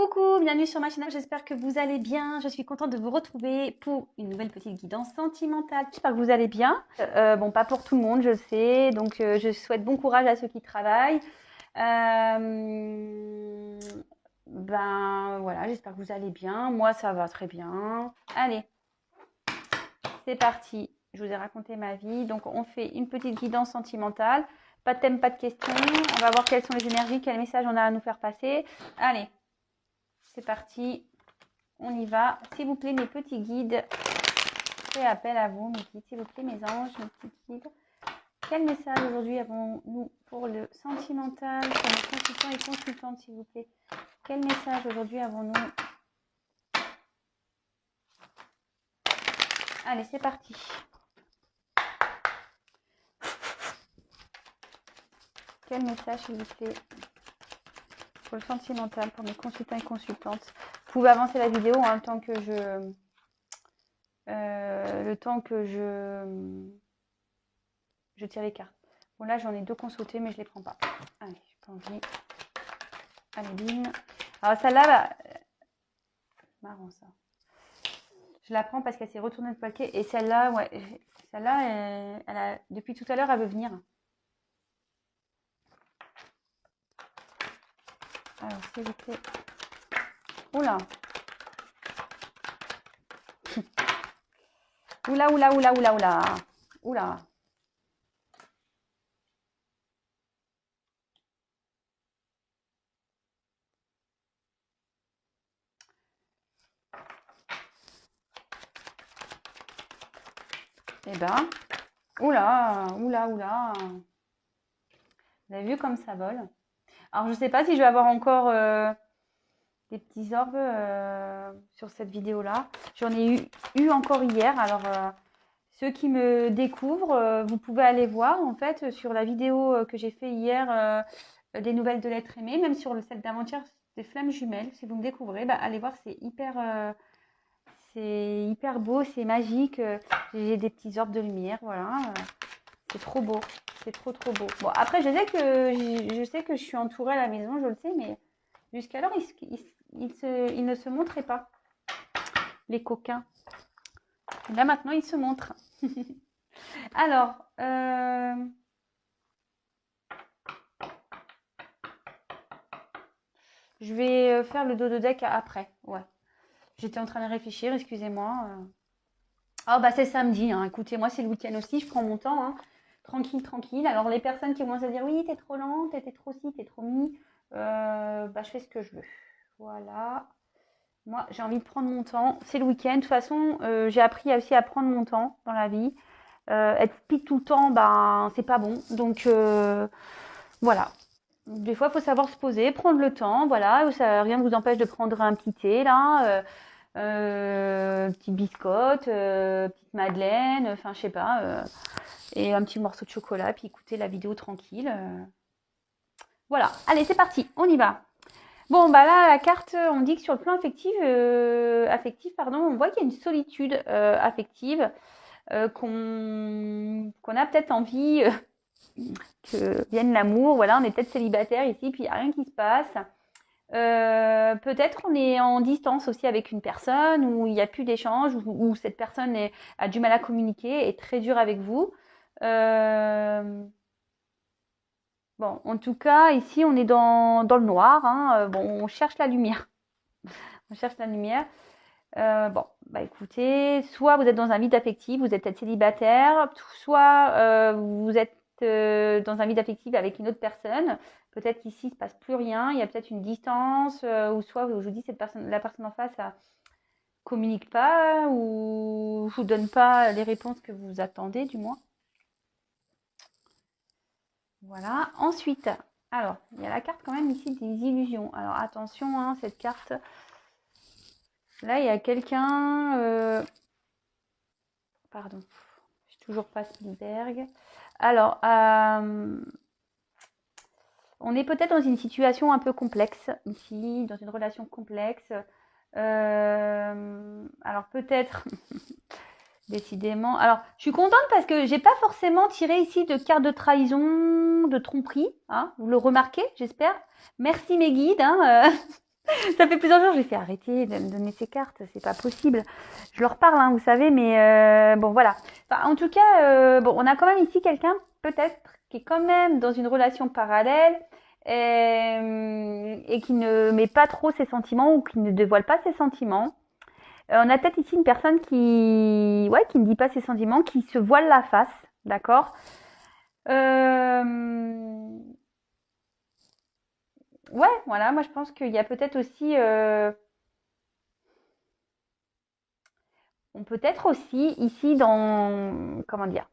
Coucou, bienvenue sur ma chaîne, j'espère que vous allez bien. Je suis contente de vous retrouver pour une nouvelle petite guidance sentimentale. J'espère que vous allez bien. Bon, pas pour tout le monde, je sais, donc je souhaite bon courage à ceux qui travaillent. Ben voilà, j'espère que vous allez bien. Moi, ça va très bien. Allez, c'est parti. Je vous ai raconté ma vie, donc on fait une petite guidance sentimentale. Pas de thème, pas de questions. On va voir quelles sont les énergies, quel message on a à nous faire passer. Allez. C'est parti, on y va. S'il vous plaît, mes petits guides, je fais appel à vous, mes guides, s'il vous plaît, mes anges, mes petits guides. Quel message aujourd'hui avons-nous pour le sentimental, pour nos consultants et consultantes, s'il vous plaît? Quel message aujourd'hui avons-nous? Allez, c'est parti. Quel message, s'il vous plaît, pour le sentimental, pour mes consultants et consultantes? Vous pouvez avancer la vidéo en même temps que je tire les cartes. Bon, là, j'en ai deux consultées, mais je ne les prends pas. Allez, j'ai pas envie. Allez, bim. Alors, celle-là, bah, marrant ça. Je la prends parce qu'elle s'est retournée le paquet. Et celle-là, ouais, celle-là, elle a, depuis tout à l'heure, elle veut venir. Alors, s'il vous plaît. Oula. Oula, oula, oula, oula, oula. Oula. Eh ben, oula, oula, oula. Vous avez vu comme ça vole? Alors, je ne sais pas si je vais avoir encore des petits orbes sur cette vidéo-là. J'en ai eu encore hier. Alors, ceux qui me découvrent, vous pouvez aller voir en fait sur la vidéo que j'ai fait hier des nouvelles de l'être aimé, même sur celle d'avant-hier des flammes jumelles. Si vous me découvrez, bah, allez voir, c'est hyper beau, c'est magique. J'ai des petits orbes de lumière, voilà. C'est trop beau, c'est trop beau. Bon, après, je sais que je suis entourée à la maison, je le sais, mais jusqu'alors, ils ne se montraient pas, les coquins. Là, maintenant, ils se montrent. Alors, je vais faire le dos de deck après. Ouais. J'étais en train de réfléchir, excusez-moi. Oh, bah, c'est samedi, hein. Écoutez, moi, c'est le week-end aussi, je prends mon temps, hein. Tranquille, tranquille. Alors, les personnes qui vont se dire, oui, t'es trop lente, t'es trop ci, t'es trop mi, bah, je fais ce que je veux. Voilà. Moi, j'ai envie de prendre mon temps. C'est le week-end. De toute façon, j'ai appris aussi à prendre mon temps dans la vie. Être speed tout le temps, ben, c'est pas bon. Donc, voilà. Des fois, il faut savoir se poser, prendre le temps. Voilà. Ça, rien ne vous empêche de prendre un petit thé, là. Petite biscotte, petite madeleine, enfin, je sais pas. Et un petit morceau de chocolat, puis écouter la vidéo tranquille. Voilà. Allez, c'est parti. On y va. Bon, bah là, la carte, on dit que sur le plan affectif, on voit qu'il y a une solitude affective, qu'on a peut-être envie que vienne l'amour. Voilà, on est peut-être célibataire ici, puis il n'y a rien qui se passe. Peut-être on est en distance aussi avec une personne où il n'y a plus d'échange, où cette personne a du mal à communiquer, est très dure avec vous. Bon, en tout cas, ici, on est dans le noir. Hein. Bon, on cherche la lumière. On cherche la lumière. Bon, bah écoutez, soit vous êtes dans un vide affectif, vous êtes peut-être célibataire, soit vous êtes dans un vide affectif avec une autre personne. Peut-être qu'ici, il ne se passe plus rien. Il y a peut-être une distance, ou soit, je vous dis, la personne en face, ça communique pas, ou ne vous donne pas les réponses que vous attendez, du moins. Voilà. Ensuite, alors, il y a la carte quand même ici des illusions. Alors, attention, hein, cette carte. Là, il y a quelqu'un... Pardon. Je suis toujours pas Spielberg. Alors, on est peut-être dans une situation un peu complexe ici, dans une relation complexe. Alors, peut-être... Décidément. Alors, je suis contente parce que j'ai pas forcément tiré ici de carte de trahison, de tromperie. Hein, vous le remarquez, j'espère. Merci mes guides. Hein, Ça fait plusieurs jours, j'ai fait arrêter de me donner ces cartes, c'est pas possible. Je leur parle, hein, vous savez, mais bon, voilà. Enfin, en tout cas, bon, on a quand même ici quelqu'un, peut-être, qui est quand même dans une relation parallèle et qui ne met pas trop ses sentiments ou qui ne dévoile pas ses sentiments. On a peut-être ici une personne qui ne dit pas ses sentiments, qui se voile la face, d'accord. Euh, ouais, voilà, moi je pense qu'il y a peut-être aussi, on peut être aussi ici dans, comment dire,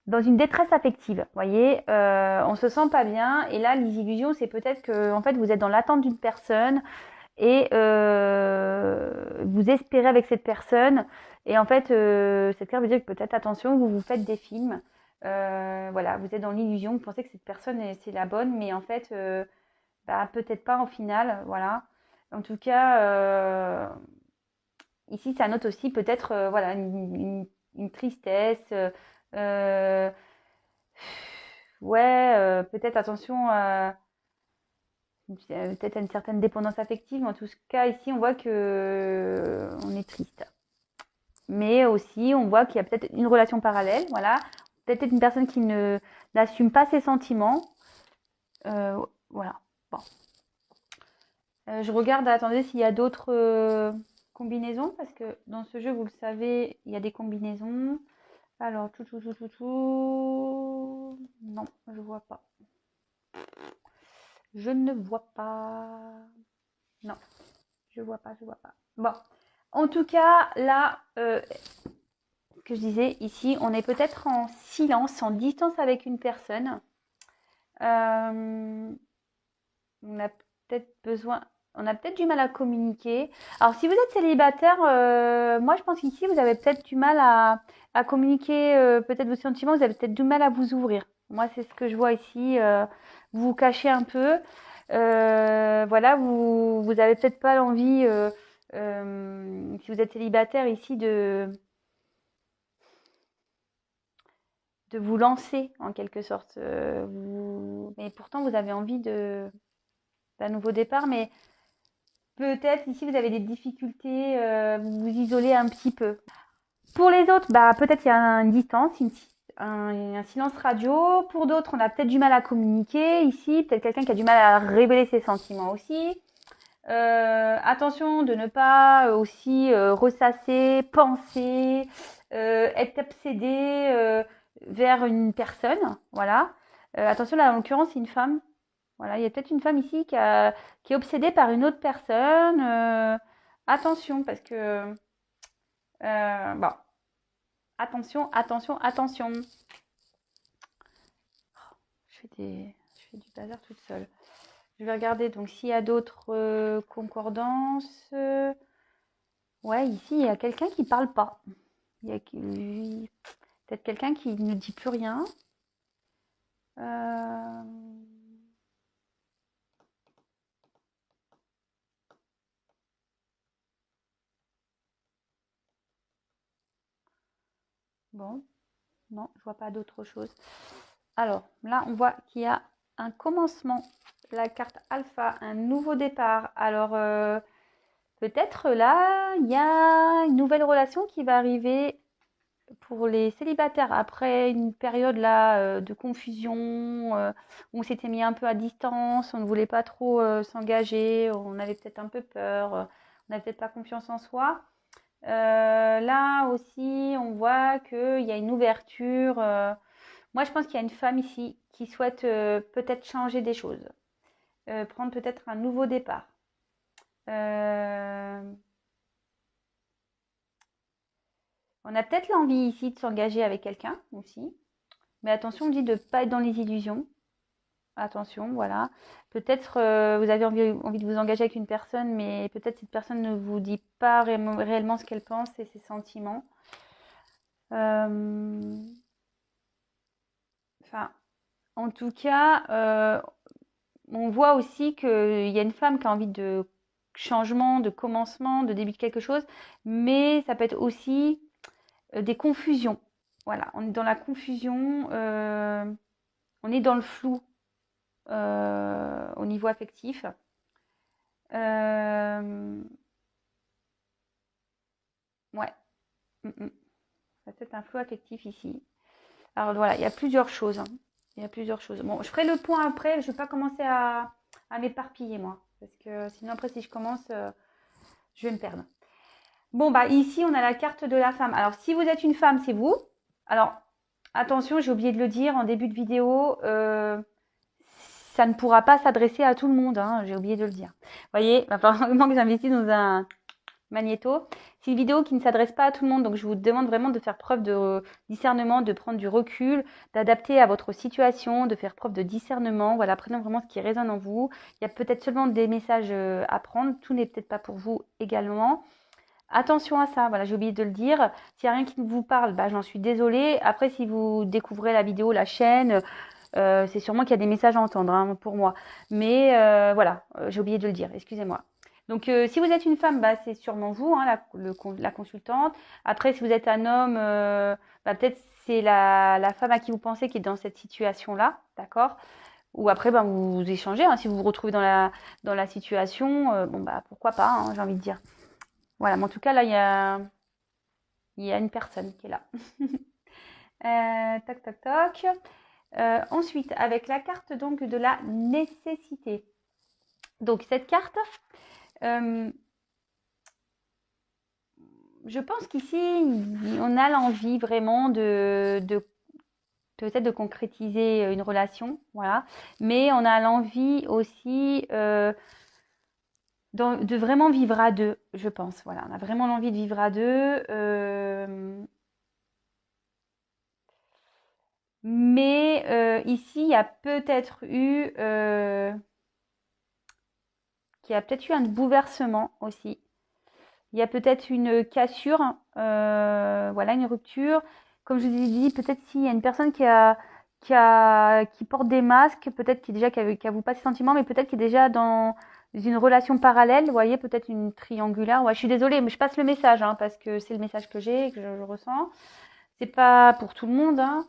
dans une détresse affective. Vous voyez, on se sent pas bien et là les illusions, c'est peut-être que en fait vous êtes dans l'attente d'une personne et vous espérez avec cette personne et en fait cette carte veut dire que peut-être attention, vous vous faites des films. Voilà, vous êtes dans l'illusion, vous pensez que cette personne c'est la bonne, mais en fait bah, peut-être pas en final, voilà. En tout cas, ici, ça note aussi peut-être voilà, une tristesse. Euh, ouais, peut-être attention, peut-être à une certaine dépendance affective. Mais en tout cas, ici, on voit que on est triste. Mais aussi, on voit qu'il y a peut-être une relation parallèle. Voilà, peut-être une personne qui ne n'assume pas ses sentiments. Voilà. Bon. Je regarde, attendez, s'il y a d'autres combinaisons, parce que dans ce jeu, vous le savez, il y a des combinaisons. Alors, tout. Non, je vois pas. Je ne vois pas. Non, je vois pas, je vois pas. Bon, en tout cas, là, ce que je disais ici, on est peut-être en silence, en distance avec une personne. Euh, on a peut-être besoin, on a peut-être du mal à communiquer. Alors, si vous êtes célibataire, moi, je pense qu'ici, vous avez peut-être du mal à communiquer peut-être vos sentiments, vous avez peut-être du mal à vous ouvrir. Moi, c'est ce que je vois ici. Vous vous cachez un peu. Voilà, vous avez peut-être pas l'envie, si vous êtes célibataire ici, de vous lancer en quelque sorte. Mais pourtant, vous avez envie d'un nouveau départ, mais peut-être ici vous avez des difficultés, vous vous isolez un petit peu. Pour les autres, bah peut-être il y a une distance, un silence radio. Pour d'autres, on a peut-être du mal à communiquer ici, peut-être quelqu'un qui a du mal à révéler ses sentiments aussi. Attention de ne pas aussi ressasser, penser, être obsédé vers une personne. Voilà. Attention là, en l'occurrence, c'est une femme. Voilà, il y a peut-être une femme ici qui est obsédée par une autre personne. Attention, parce que bon, attention, attention, attention. Je fais du bazar toute seule. Je vais regarder donc s'il y a d'autres concordances. Ouais, ici il y a quelqu'un qui parle pas. Il y a peut-être quelqu'un qui ne dit plus rien. Euh, Bon, non, je vois pas d'autre chose. Alors là, on voit qu'il y a un commencement. La carte alpha, un nouveau départ. Alors peut-être là, il y a une nouvelle relation qui va arriver pour les célibataires après une période là de confusion où on s'était mis un peu à distance, on ne voulait pas trop s'engager, on avait peut-être un peu peur, on n'avait peut-être pas confiance en soi. Là aussi, on voit qu'il y a une ouverture. Moi, je pense qu'il y a une femme ici qui souhaite peut-être changer des choses, prendre peut-être un nouveau départ. Euh, on a peut-être l'envie ici de s'engager avec quelqu'un aussi. Mais attention, on dit de ne pas être dans les illusions. Attention, voilà. Peut-être vous avez envie de vous engager avec une personne, mais peut-être cette personne ne vous dit pas réellement ce qu'elle pense et ses sentiments. Euh, Enfin, en tout cas, on voit aussi qu'il y a une femme qui a envie de changement, de commencement, de début de quelque chose, mais ça peut être aussi des confusions. Voilà, on est dans la confusion, on est dans le flou au niveau affectif. Euh, Ouais. Mm, mm. Ça peut être un flot affectif ici. Alors voilà, il y a plusieurs choses, hein. Il y a plusieurs choses. Bon, je ferai le point après. Je ne vais pas commencer à m'éparpiller, moi. Parce que sinon, après, si je commence, je vais me perdre. Bon, bah ici, on a la carte de la femme. Alors, si vous êtes une femme, c'est vous. Alors, attention, j'ai oublié de le dire en début de vidéo. Ça ne pourra pas s'adresser à tout le monde, hein, j'ai oublié de le dire. Vous voyez, il va falloir vraiment que j'investisse dans un magnéto. C'est une vidéo qui ne s'adresse pas à tout le monde, donc je vous demande vraiment de faire preuve de discernement, de prendre du recul, d'adapter à votre situation, de faire preuve de discernement. Voilà, prenons vraiment ce qui résonne en vous. Il y a peut-être seulement des messages à prendre, tout n'est peut-être pas pour vous également. Attention à ça, voilà, j'ai oublié de le dire. S'il n'y a rien qui vous parle, bah, j'en suis désolée. Après, si vous découvrez la vidéo, la chaîne, c'est sûrement qu'il y a des messages à entendre, hein, pour moi. Mais voilà, j'ai oublié de le dire, excusez-moi. Donc, si vous êtes une femme, bah, c'est sûrement vous, hein, la consultante. Après, si vous êtes un homme, bah, peut-être c'est la femme à qui vous pensez qui est dans cette situation-là, d'accord? Ou après, bah, vous échangez, hein, si vous vous retrouvez dans la situation, bon, bah, pourquoi pas, hein, j'ai envie de dire. Voilà, mais en tout cas, là, il y a une personne qui est là. Toc, toc, toc. Ensuite, avec la carte donc de la nécessité. Donc, cette carte, euh, je pense qu'ici, on a l'envie vraiment de peut-être de concrétiser une relation, voilà. Mais on a l'envie aussi de vraiment vivre à deux, je pense. Voilà, on a vraiment l'envie de vivre à deux. Mais ici, il y a peut-être eu, un bouleversement aussi. Il y a peut-être une cassure, voilà, une rupture. Comme je vous ai dit, peut-être s'il y a une personne qui porte des masques, peut-être qui avoue pas ses sentiments, mais peut-être qui est déjà dans une relation parallèle. Vous voyez, peut-être une triangulaire. Ouais, je suis désolée, mais je passe le message, hein, parce que c'est le message que j'ai, que je ressens. C'est pas pour tout le monde, hein.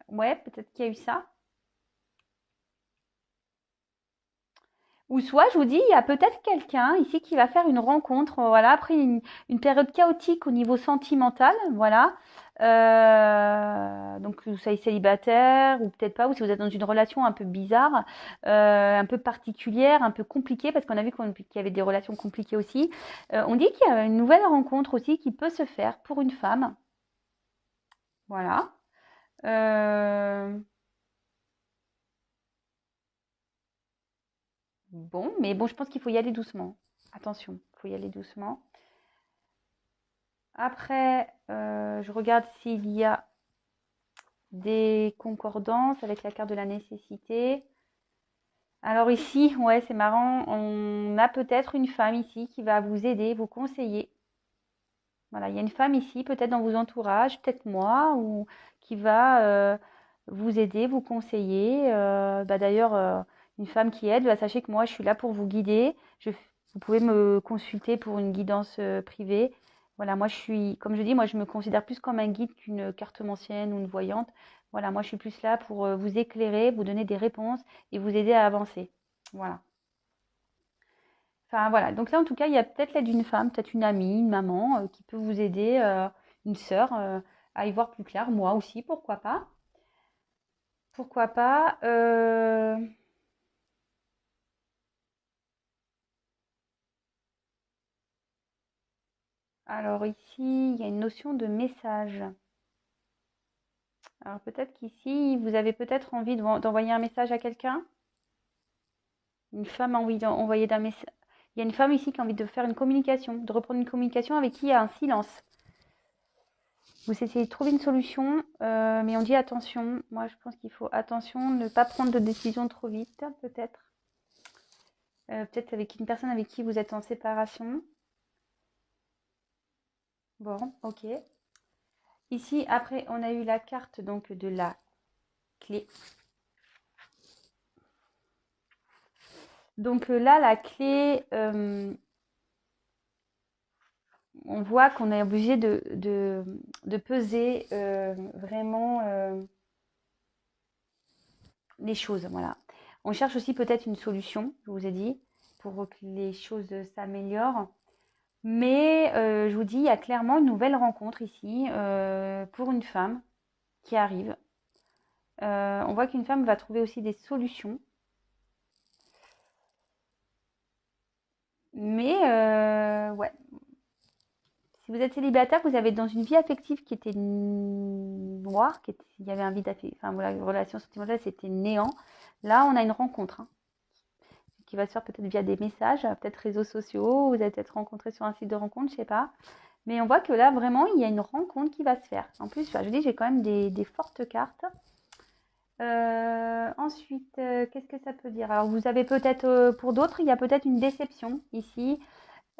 Ouais, peut-être qu'il y a eu ça. Ou soit, je vous dis, il y a peut-être quelqu'un ici qui va faire une rencontre, voilà, après une période chaotique au niveau sentimental, voilà. Donc, vous soyez célibataire ou peut-être pas, ou si vous êtes dans une relation un peu bizarre, un peu particulière, un peu compliquée, parce qu'on a vu qu'il y avait des relations compliquées aussi. On dit qu'il y a une nouvelle rencontre aussi qui peut se faire pour une femme, voilà. Euh, Bon, mais bon, je pense qu'il faut y aller doucement. Attention, il faut y aller doucement. Après, je regarde s'il y a des concordances avec la carte de la nécessité. Alors ici, ouais, c'est marrant, on a peut-être une femme ici qui va vous aider, vous conseiller. Voilà, il y a une femme ici, peut-être dans vos entourages, peut-être moi, ou qui va vous aider, vous conseiller. Bah d'ailleurs, une femme qui aide, bah, sachez que moi, je suis là pour vous guider. Vous pouvez me consulter pour une guidance privée. Voilà, moi, comme je dis, moi, je me considère plus comme un guide qu'une cartomancienne ou une voyante. Voilà, moi, je suis plus là pour vous éclairer, vous donner des réponses et vous aider à avancer. Voilà. Enfin voilà, donc là en tout cas, il y a peut-être l'aide d'une femme, peut-être une amie, une maman qui peut vous aider, une sœur, à y voir plus clair. Moi aussi, pourquoi pas? Pourquoi pas? Alors ici, il y a une notion de message. Alors peut-être qu'ici, vous avez peut-être envie d'envoyer un message à quelqu'un. Une femme a envie d'envoyer d'un message. Il y a une femme ici qui a envie de faire une communication, de reprendre une communication avec qui il y a un silence. Vous essayez de trouver une solution, mais on dit attention. Moi, je pense qu'il faut attention, ne pas prendre de décision trop vite, peut-être. Peut-être avec une personne avec qui vous êtes en séparation. Bon, ok. Ici, après, on a eu la carte donc de la clé. Donc là, la clé, on voit qu'on est obligé de peser vraiment les choses. Voilà. On cherche aussi peut-être une solution, je vous ai dit, pour que les choses s'améliorent. Mais je vous dis, il y a clairement une nouvelle rencontre ici pour une femme qui arrive. On voit qu'une femme va trouver aussi des solutions. Mais ouais, si vous êtes célibataire, vous avez dans une vie affective qui était noire, il y avait un vide affectif, enfin voilà, une relation sentimentale, c'était néant. Là, on a une rencontre qui va se faire peut-être via des messages, peut-être réseaux sociaux, vous allez peut-être rencontré sur un site de rencontre, je sais pas. Mais on voit que là, vraiment, il y a une rencontre qui va se faire. En plus, je dis, j'ai quand même des fortes cartes. Ensuite, qu'est-ce que ça peut dire? Alors, vous avez peut-être, pour d'autres, il y a peut-être une déception ici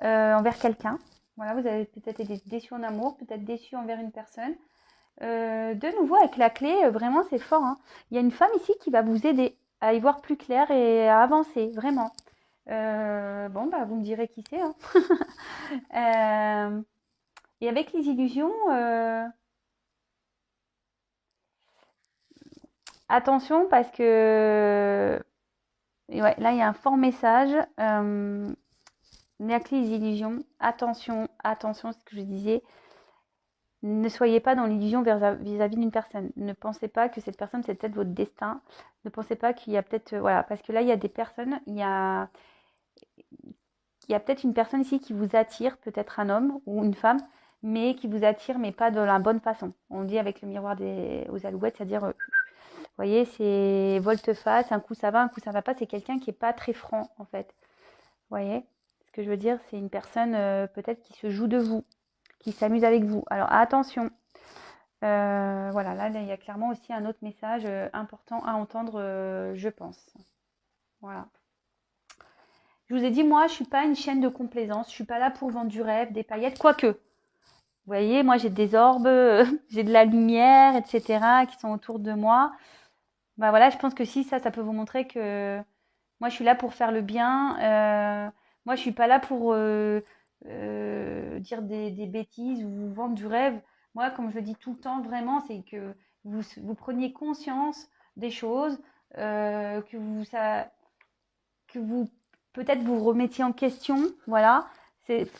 envers quelqu'un. Voilà, vous avez peut-être été déçu en amour, peut-être déçu envers une personne. De nouveau, avec la clé, vraiment, c'est fort, hein. Il y a une femme ici qui va vous aider à y voir plus clair et à avancer, vraiment. Bon, bah, vous me direz qui c'est, hein. Et avec les illusions, attention parce que ouais, là, il y a un fort message. Avec les illusions, attention, attention, ce que je disais. Ne soyez pas dans l'illusion vis-à-vis d'une personne. Ne pensez pas que cette personne, c'est peut-être votre destin. Ne pensez pas qu'il y a peut-être... voilà, parce que là, il y a des personnes, il y a peut-être une personne ici qui vous attire, peut-être un homme ou une femme, mais qui vous attire, mais pas de la bonne façon. On dit avec le miroir aux alouettes, c'est-à-dire, vous voyez, c'est volte-face, un coup ça va, un coup ça va pas. C'est quelqu'un qui n'est pas très franc, en fait. Vous voyez ce que je veux dire? C'est une personne peut-être qui se joue de vous, qui s'amuse avec vous. Alors attention, voilà, là, il y a clairement aussi un autre message important à entendre, je pense. Voilà. Je vous ai dit, moi, je suis pas une chaîne de complaisance. Je suis pas là pour vendre du rêve, des paillettes, quoique. Vous voyez, moi, j'ai des orbes, j'ai de la lumière, etc., qui sont autour de moi. Bah voilà, je pense que si ça peut vous montrer que moi, je suis là pour faire le bien. Moi, je suis pas là pour dire des bêtises ou vous vendre du rêve. Moi, comme je le dis tout le temps, vraiment, c'est que vous preniez conscience des choses, que vous peut-être vous remettiez en question. Voilà.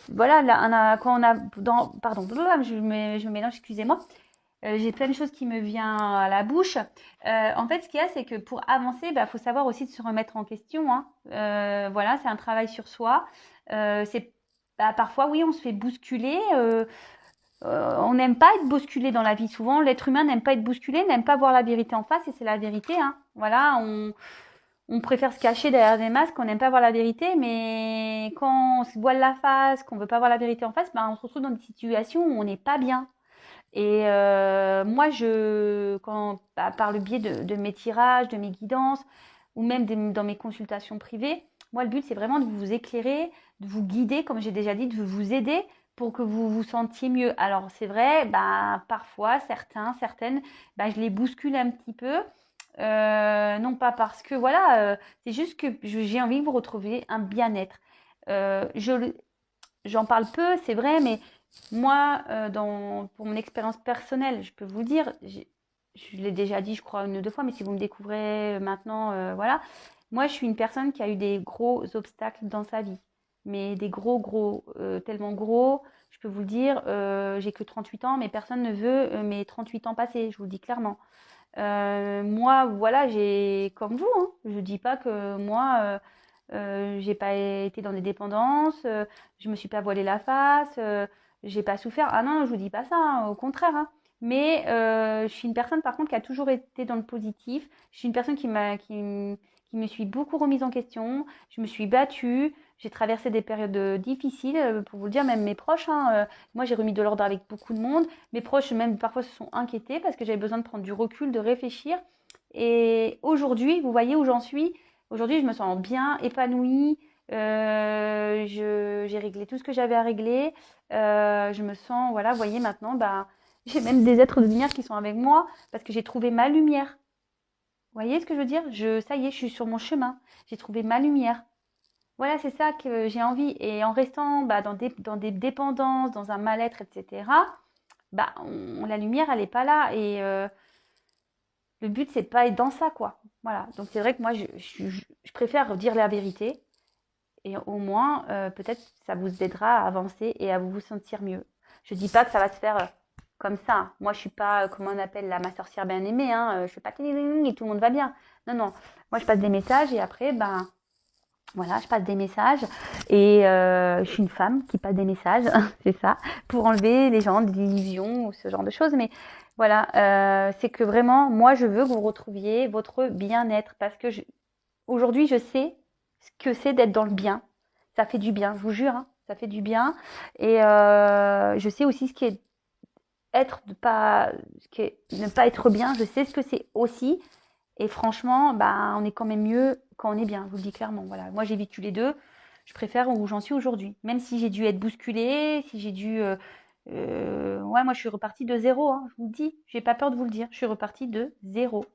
Voilà, là, quand on a pardon, je me mélange, excusez-moi. J'ai plein de choses qui me viennent à la bouche. En fait, ce qu'il y a, c'est que pour avancer, faut savoir aussi de se remettre en question, hein. Voilà, c'est un travail sur soi. Parfois, oui, on se fait bousculer. On n'aime pas être bousculé dans la vie. Souvent, l'être humain n'aime pas être bousculé, n'aime pas voir la vérité en face, et c'est la vérité, hein. Voilà, on préfère se cacher derrière des masques, on n'aime pas voir la vérité, mais quand on se voile la face, qu'on veut pas voir la vérité en face, on se retrouve dans des situations où on n'est pas bien. Et moi, par le biais de mes tirages, de mes guidances, ou même dans mes consultations privées, moi, le but, c'est vraiment de vous éclairer, de vous guider, comme j'ai déjà dit, de vous aider pour que vous vous sentiez mieux. Alors, c'est vrai, parfois, certaines, je les bouscule un petit peu. Non pas parce que, voilà, c'est juste que j'ai envie que vous retrouviez un bien-être. J'en parle peu, c'est vrai, mais moi, pour mon expérience personnelle, je peux vous dire, je l'ai déjà dit, je crois, une ou deux fois, mais si vous me découvrez maintenant, voilà. Moi, je suis une personne qui a eu des gros obstacles dans sa vie. Mais des gros, tellement gros, je peux vous le dire, j'ai que 38 ans, mais personne ne veut mes 38 ans passés, je vous le dis clairement. Moi, voilà, j'ai comme vous, hein, je dis pas que moi, j'ai pas été dans des dépendances, je me suis pas voilé la face, j'ai pas souffert. Ah non, je vous dis pas ça, hein, au contraire, hein. Mais je suis une personne par contre qui a toujours été dans le positif. Je suis une personne qui me suis beaucoup remise en question. Je me suis battue. J'ai traversé des périodes difficiles, pour vous le dire, même mes proches, hein, moi, j'ai remis de l'ordre avec beaucoup de monde. Mes proches, même parfois, se sont inquiétés parce que j'avais besoin de prendre du recul, de réfléchir. Et aujourd'hui, vous voyez où j'en suis. Aujourd'hui, je me sens bien, épanouie. J'ai réglé tout ce que j'avais à régler. Je me sens, voilà, vous voyez maintenant, j'ai même des êtres de lumière qui sont avec moi parce que j'ai trouvé ma lumière. Vous voyez ce que je veux dire? Ça y est, je suis sur mon chemin. J'ai trouvé ma lumière. Voilà, c'est ça que j'ai envie. Et en restant dans des dépendances, dans un mal-être, etc., la lumière, elle n'est pas là. Et Le but, c'est de pas être dans ça, quoi. Voilà. Donc, c'est vrai que moi, je préfère dire la vérité. Et au moins, peut-être, ça vous aidera à avancer et à vous sentir mieux. Je dis pas que ça va se faire comme ça. Moi, je suis pas, comment on appelle, ma sorcière bien aimée. Hein. Je fais pas et tout le monde va bien. Non, non. Moi, je passe des messages et après, ben, voilà, je passe des messages. Et je suis une femme qui passe des messages, c'est ça, pour enlever les gens des illusions ou ce genre de choses. Mais voilà, c'est que vraiment, moi, je veux que vous retrouviez votre bien-être parce que aujourd'hui, je sais ce que c'est d'être dans le bien. Ça fait du bien, je vous jure, hein, ça fait du bien. Et je sais aussi ce qui est être de pas, ce qui est ne pas être bien. Je sais ce que c'est aussi. Et franchement, bah, on est quand même mieux quand on est bien. Je vous le dis clairement. Voilà, moi j'ai vécu les deux. Je préfère où j'en suis aujourd'hui. Même si j'ai dû être bousculée, si j'ai dû, ouais, moi je suis repartie de zéro. Hein, je vous le dis. J'ai pas peur de vous le dire. Je suis repartie de zéro.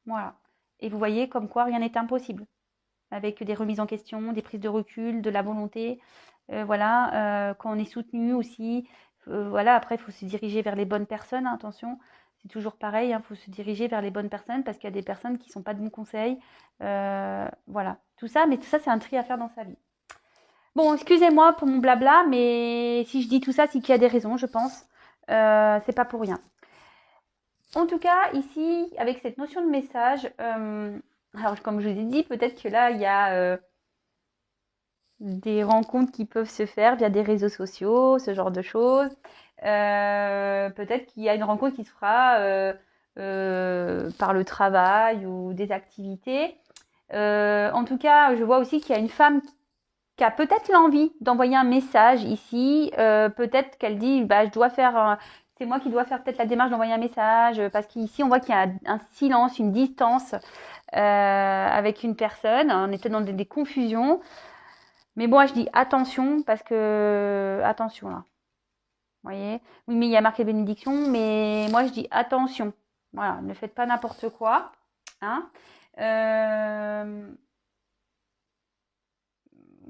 Voilà. Et vous voyez comme quoi rien n'est impossible avec des remises en question, des prises de recul, de la volonté. Voilà, quand on est soutenu aussi. Voilà, après, il faut se diriger vers les bonnes personnes, hein, attention. C'est toujours pareil, il faut se diriger vers les bonnes personnes parce qu'il y a des personnes qui ne sont pas de bons conseils. Voilà, tout ça, mais tout ça, c'est un tri à faire dans sa vie. Bon, excusez-moi pour mon blabla, mais si je dis tout ça, c'est qu'il y a des raisons, je pense. C'est pas pour rien. En tout cas, ici, avec cette notion de message, alors comme je vous ai dit, peut-être que là, il y a des rencontres qui peuvent se faire via des réseaux sociaux, ce genre de choses. Peut-être qu'il y a une rencontre qui se fera par le travail ou des activités. En tout cas, je vois aussi qu'il y a une femme qui a peut-être l'envie d'envoyer un message ici. Peut-être qu'elle dit, bah, je dois faire, c'est moi qui dois faire peut-être la démarche d'envoyer un message, parce qu'ici on voit qu'il y a un silence, une distance avec une personne. On était dans des confusions. Mais moi, je dis attention parce que attention là. Vous voyez? Oui, mais il y a marqué bénédiction, mais moi je dis attention. Voilà, ne faites pas n'importe quoi. Hein. Euh,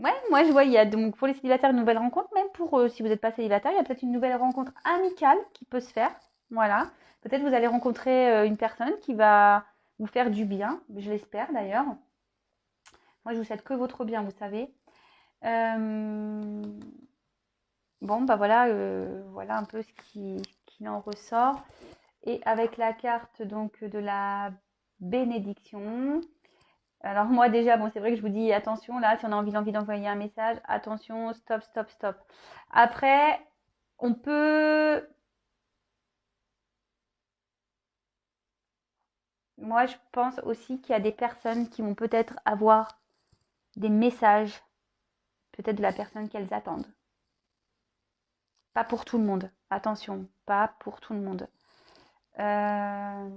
Ouais, moi je vois, il y a donc pour les célibataires une nouvelle rencontre, même pour si vous n'êtes pas célibataire, il y a peut-être une nouvelle rencontre amicale qui peut se faire. Voilà. Peut-être vous allez rencontrer une personne qui va vous faire du bien, je l'espère d'ailleurs. Moi je vous souhaite que votre bien, vous savez. Euh, Bon, bah voilà, voilà un peu ce qu'il en ressort. Et avec la carte donc de la bénédiction. Alors moi déjà, bon, c'est vrai que je vous dis attention là, si on a envie d'envoyer un message, attention, stop, stop, stop. Après, on peut, moi je pense aussi qu'il y a des personnes qui vont peut-être avoir des messages, peut-être de la personne qu'elles attendent. Pas pour tout le monde, attention, pas pour tout le monde. Euh,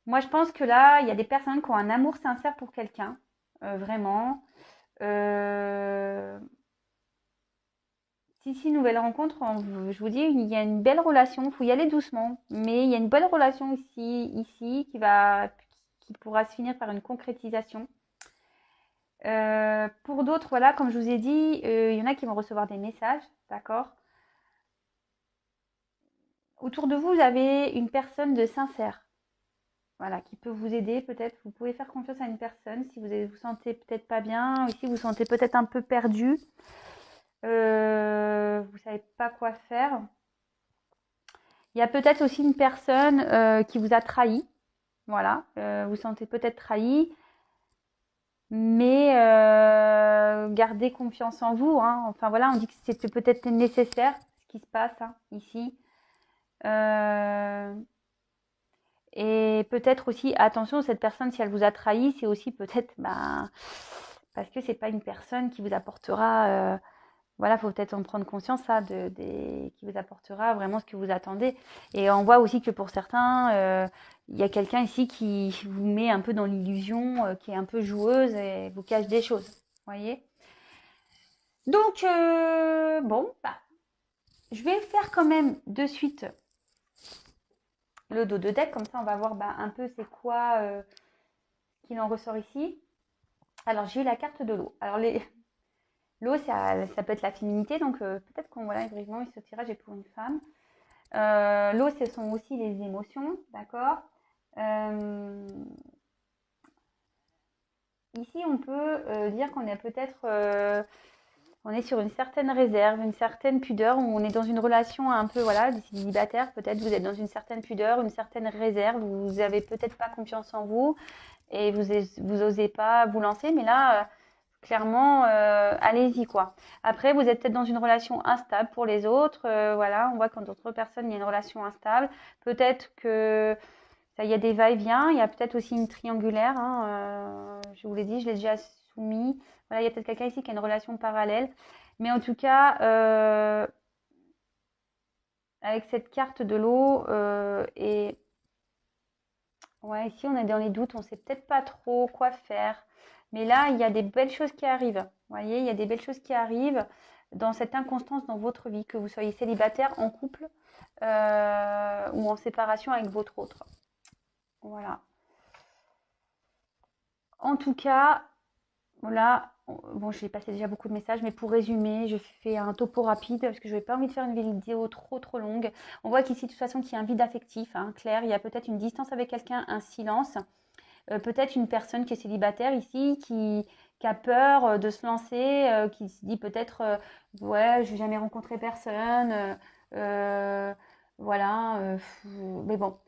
Moi, je pense que là, il y a des personnes qui ont un amour sincère pour quelqu'un, vraiment. Euh, si nouvelle rencontre, je vous dis, il y a une belle relation. Il faut y aller doucement, mais il y a une belle relation ici qui pourra se finir par une concrétisation. Pour d'autres, voilà, comme je vous ai dit, il y en a qui vont recevoir des messages, d'accord. Autour de vous, vous avez une personne de sincère. Voilà, qui peut vous aider peut-être. Vous pouvez faire confiance à une personne si vous sentez peut-être pas bien, ou si vous vous sentez peut-être un peu perdu, vous savez pas quoi faire. Il y a peut-être aussi une personne qui vous a trahi. Voilà, vous sentez peut-être trahi, mais gardez confiance en vous. Hein. Enfin voilà, on dit que c'était peut-être nécessaire ce qui se passe hein, ici. Euh, Et peut-être aussi, attention, cette personne, si elle vous a trahi, c'est aussi peut-être parce que c'est pas une personne qui vous apportera, voilà, faut peut-être en prendre conscience, ça, qui vous apportera vraiment ce que vous attendez. Et on voit aussi que pour certains, il y a quelqu'un ici qui vous met un peu dans l'illusion, qui est un peu joueuse et vous cache des choses. Vous voyez? Donc, bon, je vais faire quand même de suite le dos de deck, comme ça on va voir un peu c'est quoi qu'il en ressort ici. Alors j'ai eu la carte de l'eau. Alors l'eau ça peut être la féminité, donc peut-être qu'on voilà, effectivement ce tirage est pour une femme. L'eau, ce sont aussi les émotions, d'accord. Euh, Ici, on peut dire qu'on est peut-être, on est sur une certaine réserve, une certaine pudeur, où on est dans une relation un peu, voilà, célibataire, peut-être vous êtes dans une certaine pudeur, une certaine réserve, vous avez peut-être pas confiance en vous et vous osez pas vous lancer, mais là, clairement, allez-y quoi. Après, vous êtes peut-être dans une relation instable pour les autres, voilà, on voit quand d'autres personnes, il y a une relation instable. Peut-être que ça, il y a des va-et-vient, il y a peut-être aussi une triangulaire, hein, je vous l'ai dit, je l'ai déjà soumis. Voilà, il y a peut-être quelqu'un ici qui a une relation parallèle. Mais en tout cas, avec cette carte de l'eau, et ouais, ici on est dans les doutes, on sait peut-être pas trop quoi faire. Mais là, il y a des belles choses qui arrivent. Vous voyez, il y a des belles choses qui arrivent dans cette inconstance dans votre vie, que vous soyez célibataire, en couple, ou en séparation avec votre autre. Voilà. En tout cas, voilà, bon, j'ai passé déjà beaucoup de messages, mais pour résumer, je fais un topo rapide parce que je n'ai pas envie de faire une vidéo trop longue. On voit qu'ici, de toute façon, qu'il y a un vide affectif, hein, clair. Il y a peut-être une distance avec quelqu'un, un silence. Peut-être une personne qui est célibataire ici, qui a peur de se lancer, qui se dit peut-être, ouais, je n'ai jamais rencontré personne. Euh, voilà, mais bon.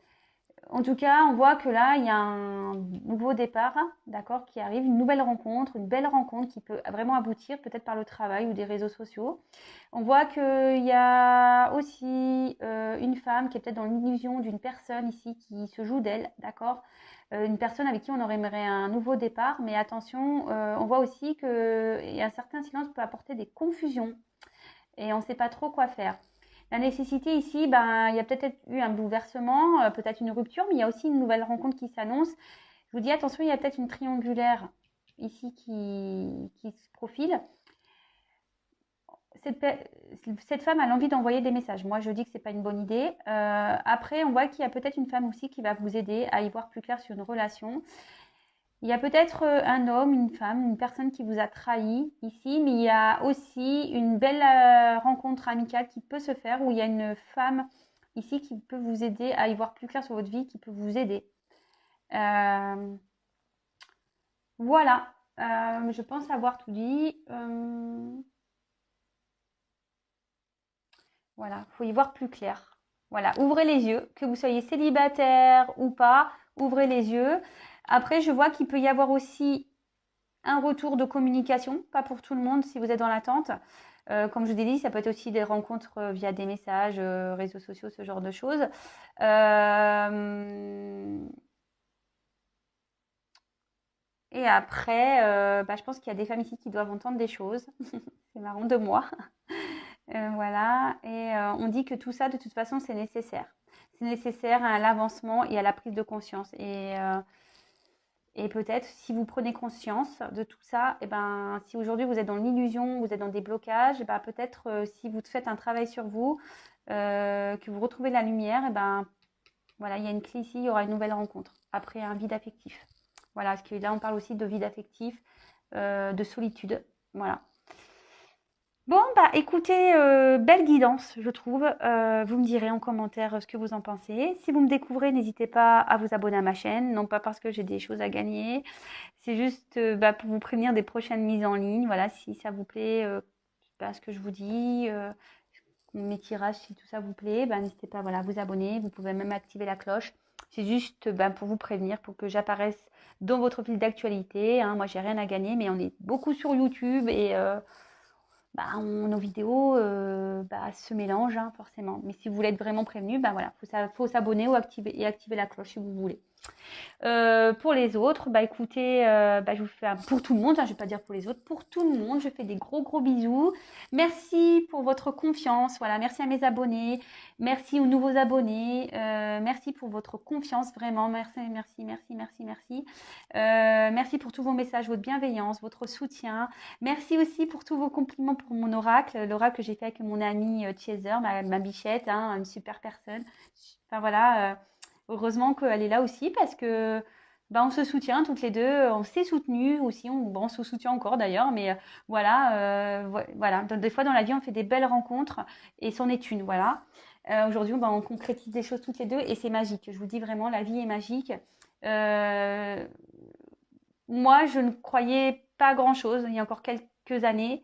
En tout cas, on voit que là, il y a un nouveau départ, d'accord, qui arrive, une nouvelle rencontre, une belle rencontre qui peut vraiment aboutir, peut-être par le travail ou des réseaux sociaux. On voit qu'il y a aussi une femme qui est peut-être dans l'illusion d'une personne ici qui se joue d'elle, d'accord, une personne avec qui on aurait aimerait un nouveau départ, mais attention, on voit aussi qu'un certain silence peut apporter des confusions et on ne sait pas trop quoi faire. La nécessité ici, ben, il y a peut-être eu un bouleversement, peut-être une rupture, mais il y a aussi une nouvelle rencontre qui s'annonce. Je vous dis attention, il y a peut-être une triangulaire ici qui se profile. Cette femme a l'envie d'envoyer des messages. Moi, je dis que ce n'est pas une bonne idée. Après, on voit qu'il y a peut-être une femme aussi qui va vous aider à y voir plus clair sur une relation. Il y a peut-être un homme, une femme, une personne qui vous a trahi ici, mais il y a aussi une belle rencontre amicale qui peut se faire où il y a une femme ici qui peut vous aider à y voir plus clair sur votre vie, qui peut vous aider. Voilà, je pense avoir tout dit. Voilà, il faut y voir plus clair. Voilà, ouvrez les yeux, que vous soyez célibataire ou pas, ouvrez les yeux. Après, je vois qu'il peut y avoir aussi un retour de communication, pas pour tout le monde si vous êtes dans l'attente. Comme je vous ai dit, ça peut être aussi des rencontres via des messages, réseaux sociaux, ce genre de choses. Et après, bah, je pense qu'il y a des femmes ici qui doivent entendre des choses. C'est marrant de moi. Voilà. Et on dit que tout ça, de toute façon, c'est nécessaire. C'est nécessaire à l'avancement et à la prise de conscience. Et peut-être, si vous prenez conscience de tout ça, et ben, si aujourd'hui vous êtes dans l'illusion, vous êtes dans des blocages, et ben, peut-être si vous faites un travail sur vous, que vous retrouvez la lumière, et ben, voilà, il y a une clé ici, il y aura une nouvelle rencontre après un vide affectif. Voilà, parce que là on parle aussi de vide affectif, de solitude. Voilà. Bon, bah écoutez, belle guidance, je trouve. Vous me direz en commentaire ce que vous en pensez. Si vous me découvrez, n'hésitez pas à vous abonner à ma chaîne. Non pas parce que j'ai des choses à gagner, c'est juste bah, pour vous prévenir des prochaines mises en ligne. Voilà, si ça vous plaît, ce que je vous dis, mes tirages, si tout ça vous plaît, bah, n'hésitez pas voilà, à vous abonner. Vous pouvez même activer la cloche. C'est juste bah, pour vous prévenir, pour que j'apparaisse dans votre fil d'actualité. Hein. Moi, j'ai rien à gagner, mais on est beaucoup sur YouTube et bah, nos vidéos bah, se mélangent hein, forcément. Mais si vous voulez être vraiment prévenu, bah, voilà, faut s'abonner ou activer la cloche si vous voulez. Pour les autres, bah écoutez, bah, je vous fais pour tout le monde, hein, je vais pas dire pour les autres, pour tout le monde, je fais des gros bisous. Merci pour votre confiance, voilà, merci à mes abonnés, merci aux nouveaux abonnés, merci pour votre confiance, vraiment, merci. Merci pour tous vos messages, votre bienveillance, votre soutien. Merci aussi pour tous vos compliments pour mon oracle, l'oracle que j'ai fait avec mon amie Chaser, ma bichette, hein, une super personne. Enfin voilà. Heureusement qu'elle est là aussi parce que bah, on se soutient toutes les deux, on s'est soutenues aussi, on se soutient encore d'ailleurs, mais voilà, voilà. Des fois dans la vie on fait des belles rencontres et c'en est une, voilà. Aujourd'hui, on concrétise des choses toutes les deux et c'est magique. Je vous dis vraiment, la vie est magique. Moi, je ne croyais pas grand-chose il y a encore quelques années.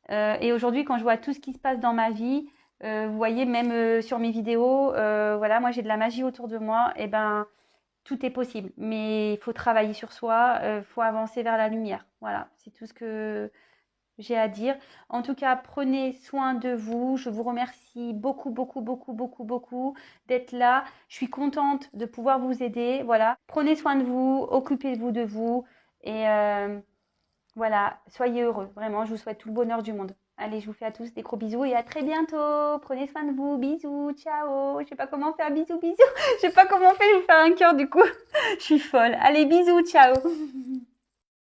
Et aujourd'hui, quand je vois tout ce qui se passe dans ma vie, vous voyez, même sur mes vidéos, voilà, moi j'ai de la magie autour de moi, et ben tout est possible. Mais il faut travailler sur soi, il faut avancer vers la lumière. Voilà, c'est tout ce que j'ai à dire. En tout cas, prenez soin de vous. Je vous remercie beaucoup, beaucoup, beaucoup, beaucoup, beaucoup d'être là. Je suis contente de pouvoir vous aider. Voilà, prenez soin de vous, occupez-vous de vous et voilà, soyez heureux. Vraiment, je vous souhaite tout le bonheur du monde. Allez, je vous fais à tous des gros bisous et à très bientôt. Prenez soin de vous. Bisous, ciao. Je sais pas comment faire bisous, bisous. Je sais pas comment faire, je vais vous faire un cœur du coup. Je suis folle. Allez, bisous, ciao.